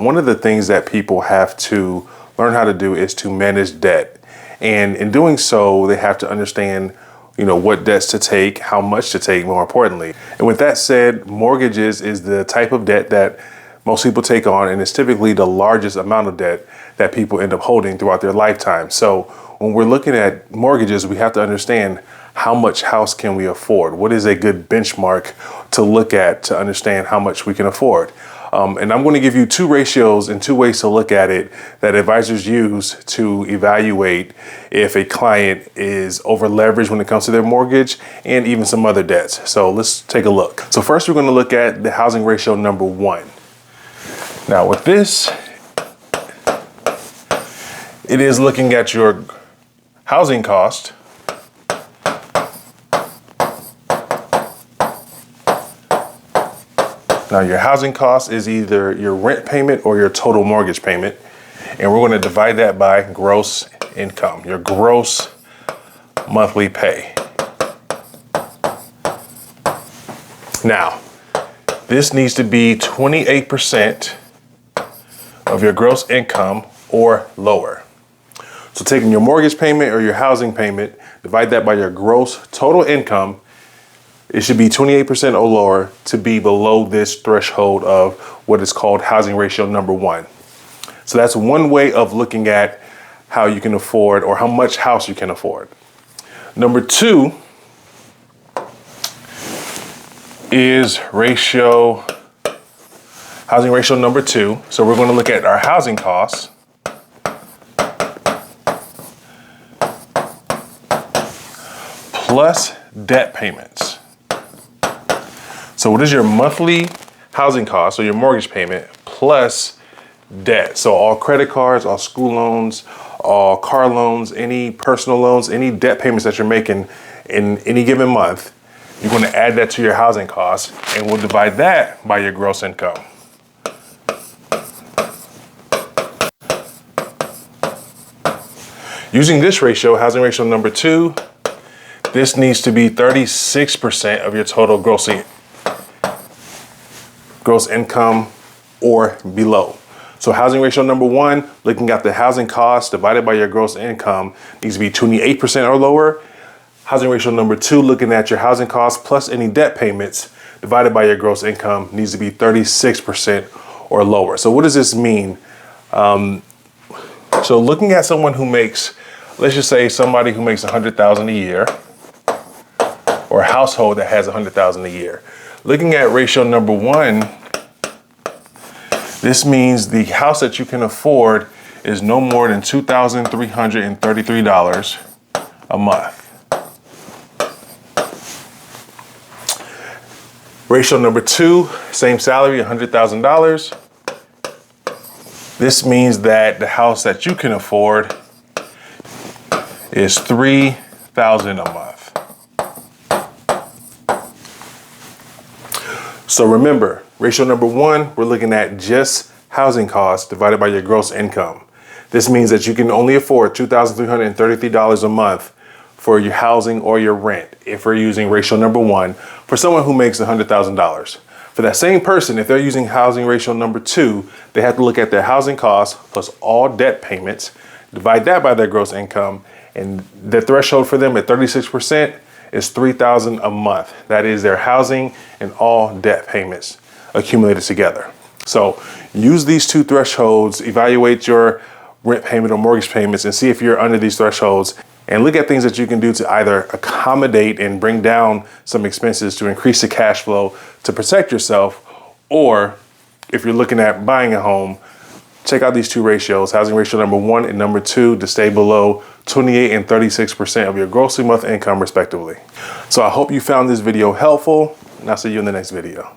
One of the things that people have to learn how to do is to manage debt. And in doing so, they have to understand, what debts to take, how much to take, more importantly. And with that said, mortgages is the type of debt that most people take on, and it's typically the largest amount of debt that people end up holding throughout their lifetime. So when we're looking at mortgages, we have to understand how much house can we afford? What is a good benchmark to look at to understand how much we can afford? And I'm going to give you two ratios and two ways to look at it that advisors use to evaluate if a client is over leveraged when it comes to their mortgage and even some other debts. So let's take a look. So first, we're going to look at the housing ratio number 1. Now with this, it is looking at your housing cost Now your housing cost is either your rent payment or your total mortgage payment. And we're going to divide that by gross income, your gross monthly pay. Now, this needs to be 28% of your gross income or lower. So taking your mortgage payment or your housing payment, divide that by your gross total income. It should be 28% or lower to be below this threshold of what is called housing ratio number 1. So that's one way of looking at how you can afford or how much house you can afford. Number 2 is housing ratio number 2. So we're going to look at our housing costs plus debt payments. So what is your monthly housing cost, so your mortgage payment, plus debt? So all credit cards, all school loans, all car loans, any personal loans, any debt payments that you're making in any given month, you're going to add that to your housing cost, and we'll divide that by your gross income. Using this ratio, housing ratio number 2, this needs to be 36% of your total gross income or below. So housing ratio number 1, looking at the housing cost divided by your gross income, needs to be 28% or lower. Housing ratio number 2, looking at your housing cost plus any debt payments divided by your gross income, needs to be 36% or lower. So what does this mean? So looking at someone who makes, let's just say somebody who makes $100,000 a year, or a household that has $100,000 a year. Looking at ratio number 1, this means the house that you can afford is no more than $2,333 a month. Ratio number 2, same salary, $100,000. This means that the house that you can afford is $3,000 a month. So remember, ratio number 1, we're looking at just housing costs divided by your gross income. This means that you can only afford $2,333 a month for your housing or your rent if we're using ratio number 1 for someone who makes $100,000. For that same person, if they're using housing ratio number 2, they have to look at their housing costs plus all debt payments, divide that by their gross income, and the threshold for them at 36% is $3,000 a month. That is their housing and all debt payments accumulated together. So use these two thresholds, evaluate your rent payment or mortgage payments, and see if you're under these thresholds, and look at things that you can do to either accommodate and bring down some expenses to increase the cash flow to protect yourself, or if you're looking at buying a home, check out these two ratios, housing ratio number 1 and number 2, to stay below 28 and 36% of your gross monthly income respectively. So I hope you found this video helpful, and I'll see you in the next video.